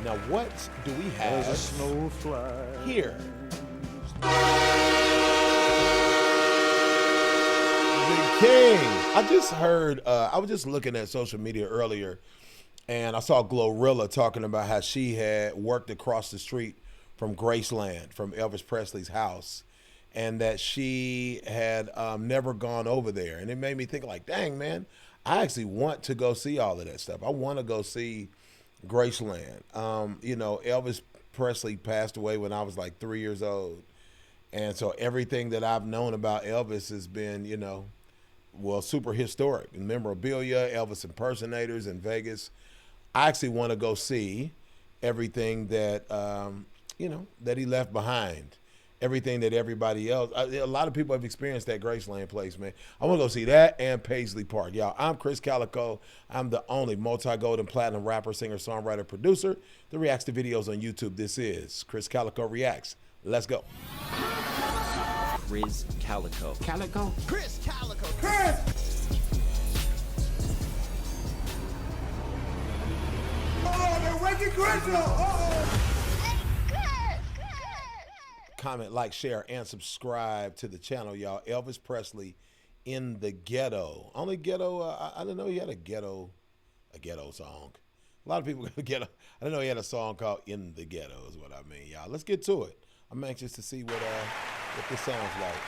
Now, what do we There's a have snowflake here? The King. I just heard, I was just looking at social media earlier, and I saw Glorilla talking about how she had worked across the street from Graceland, from Elvis Presley's house, and that she had never gone over there. And it made me think, like, dang, man, I actually want to go see all of that stuff. I want to go see Graceland. Elvis Presley passed away when I was like 3 years old. And so everything that I've known about Elvis has been, super historic. And memorabilia, Elvis impersonators in Vegas. I actually want to go see everything that, that he left behind. Everything that everybody else. A lot of people have experienced that Graceland place, man. I want to go see that and Paisley Park. Y'all, I'm Chris Calico. I'm the only multi-gold and platinum rapper, singer, songwriter, producer that reacts to videos on YouTube. This is Chris Calico Reacts. Let's go. Chris Calico. Calico? Chris Calico. Chris! Oh, they're waking Chris up! Uh-oh! Comment, like, share, and subscribe to the channel, y'all. Elvis Presley in the Ghetto. Only Ghetto, I didn't know he had a ghetto song. A lot of people got a ghetto. I didn't know he had a song called In the Ghetto is what I mean, y'all. Let's get to it. I'm anxious to see what this sounds like.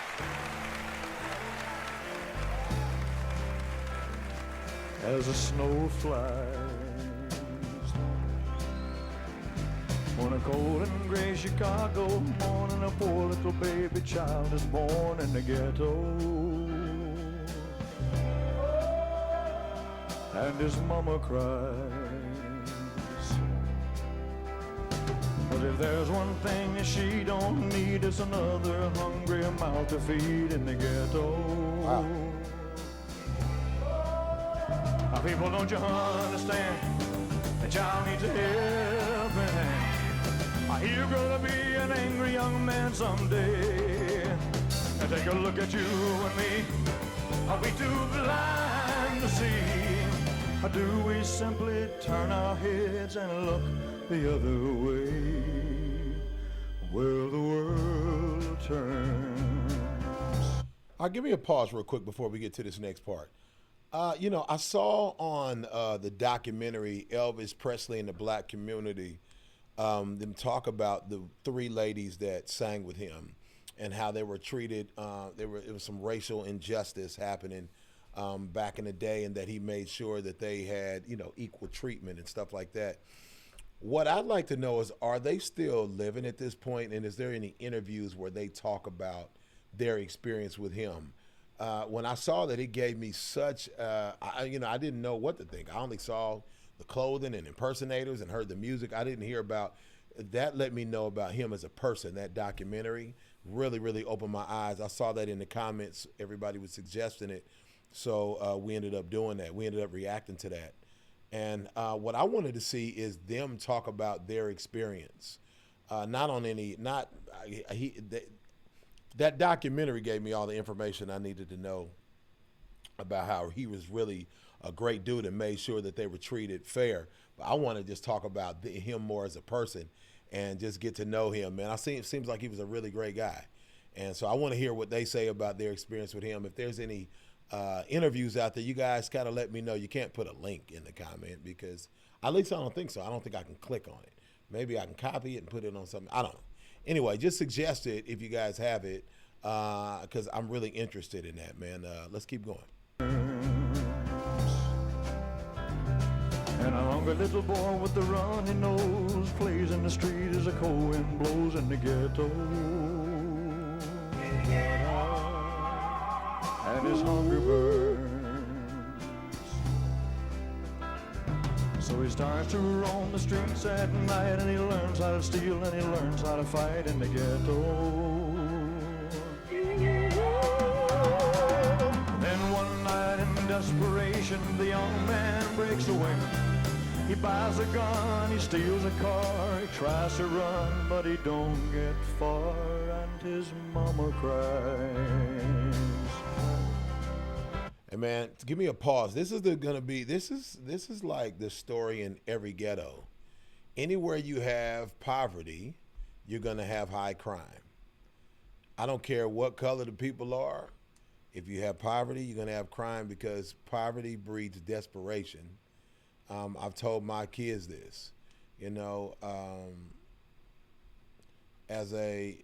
as a snow flies. On a cold and gray Chicago morning, a poor little baby child is born in the ghetto. And his mama cries. But if there's one thing that she don't need, it's another hungry mouth to feed in the ghetto. Wow. Now, people, don't you understand? The child needs a helping hand. You're gonna be an angry young man someday. And take a look at you and me. Are we too blind to see? Or do we simply turn our heads and look the other way? Where the world turns. Give me a pause real quick before we get to this next part. I saw on the documentary Elvis Presley and the Black Community them talk about the three ladies that sang with him and how they were treated. It was some racial injustice happening back in the day, and that he made sure that they had equal treatment and stuff like that. What I'd like to know is, are they still living at this point, and is there any interviews where they talk about their experience with him? When I saw that, it gave me such, I didn't know what to think. I only saw the clothing and impersonators and heard the music. I didn't hear about that. Let me know about him as a person. That documentary really, really opened my eyes. I saw that in the comments. Everybody was suggesting it. So we ended up doing that. We ended up reacting to that. And what I wanted to see is them talk about their experience. That documentary gave me all the information I needed to know about how he was really a great dude and made sure that they were treated fair. But I want to just talk about him more as a person and just get to know him, man. It seems like he was a really great guy. And so I want to hear what they say about their experience with him. If there's any interviews out there, you guys kind of let me know. You can't put a link in the comment because at least I don't think so. I don't think I can click on it. Maybe I can copy it and put it on something. I don't know. Anyway, just suggest it if you guys have it because I'm really interested in that, man. Let's keep going. And a hungry little boy with the runny nose plays in the street as a cold wind blows in the ghetto. And his hunger burns. So he starts to roam the streets at night, and he learns how to steal and he learns how to fight in the ghetto. Then one night in desperation, the young man breaks away. He buys a gun, he steals a car, he tries to run, but he don't get far, and his mama cries. Hey man, give me a pause. This is like the story in every ghetto. Anywhere you have poverty, you're going to have high crime. I don't care what color the people are. If you have poverty, you're going to have crime because poverty breeds desperation. I've told my kids this, as a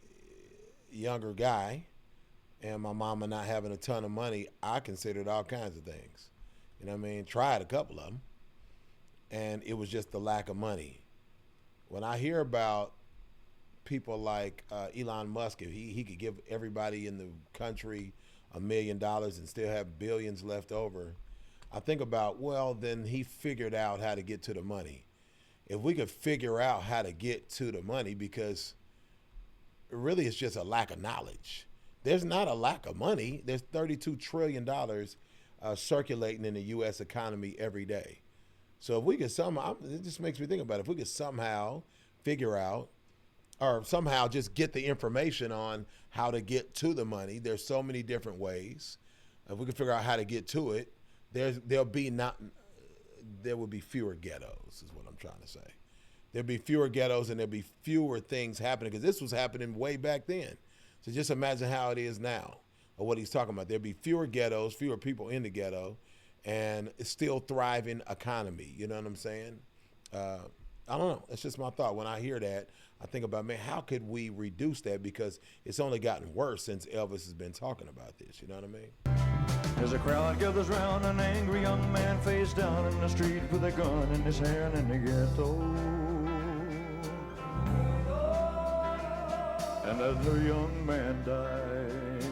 younger guy and my mama not having a ton of money, I considered all kinds of things. You know what I mean? Tried a couple of them, and it was just the lack of money. When I hear about people like Elon Musk, if he could give everybody in the country $1 million and still have billions left over, I think about, well, then he figured out how to get to the money. If we could figure out how to get to the money, because really it's just a lack of knowledge. There's not a lack of money. There's $32 trillion circulating in the U.S. economy every day. So if we could somehow, it just makes me think about it, if we could somehow figure out or somehow just get the information on how to get to the money. There's so many different ways. If we could figure out how to get to it, there would be fewer ghettos, is what I'm trying to say. There'd be fewer ghettos and there'd be fewer things happening, because this was happening way back then. So just imagine how it is now, or what he's talking about. There'd be fewer ghettos, fewer people in the ghetto, and it's still thriving economy. You know what I'm saying? I don't know. It's just my thought. When I hear that, I think about, man, how could we reduce that? Because it's only gotten worse since Elvis has been talking about this. You know what I mean? As a crowd gathers round an angry young man face down in the street with a gun in his hand in the ghetto. And as the young man dies,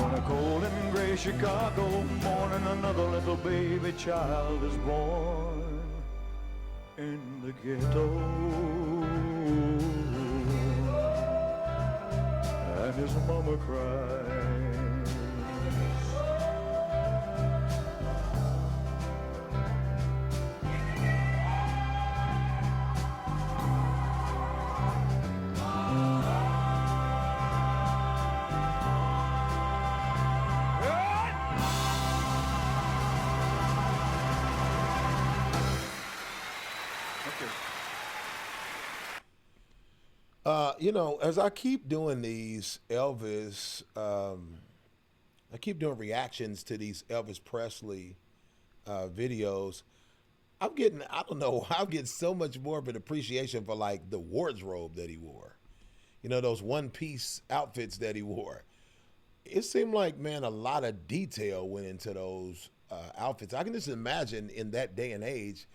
on a cold and gray Chicago morning, another little baby child is born in the ghetto. And his mama cries. As I keep doing these Elvis, I keep doing reactions to these Elvis Presley videos, I'm getting so much more of an appreciation for like the wardrobe that he wore. Those one-piece outfits that he wore. It seemed like, man, a lot of detail went into those outfits. I can just imagine in that day and age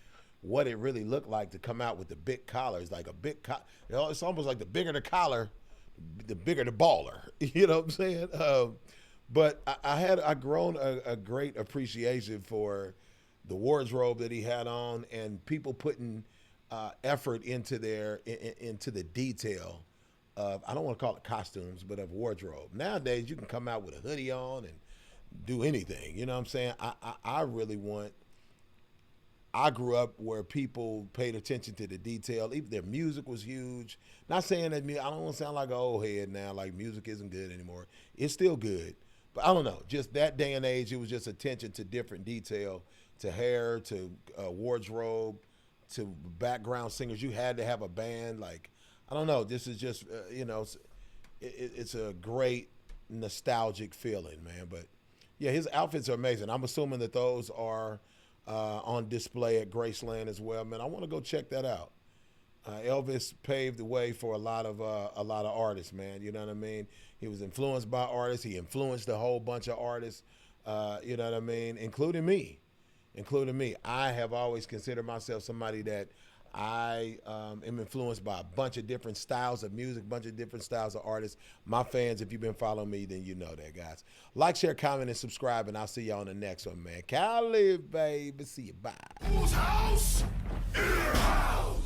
what it really looked like to come out with the big collars, like a big collar. It's almost like the bigger the collar, the bigger the baller. You know what I'm saying? But I grown a great appreciation for the wardrobe that he had on, and people putting effort into into the detail of, I don't want to call it costumes, but of wardrobe. Nowadays, you can come out with a hoodie on and do anything. You know what I'm saying? I grew up where people paid attention to the detail. Even their music was huge. Not saying that I don't want to sound like an old head now, like music isn't good anymore. It's still good. But I don't know, just that day and age, it was just attention to different detail, to hair, to wardrobe, to background singers. You had to have a band. Like, I don't know, this is just, it's a great nostalgic feeling, man. But yeah, his outfits are amazing. I'm assuming that those are on display at Graceland as well, man. I want to go check that out. Elvis paved the way for a lot of artists, man. You know what I mean? He was influenced by artists. He influenced a whole bunch of artists. You know what I mean? Including me. I have always considered myself somebody that I am influenced by a bunch of different styles of music, a bunch of different styles of artists. My fans, if you've been following me, then you know that, guys. Like, share, comment, and subscribe, and I'll see y'all on the next one, man. Cali, baby. See you. Bye. Whose house? In your house.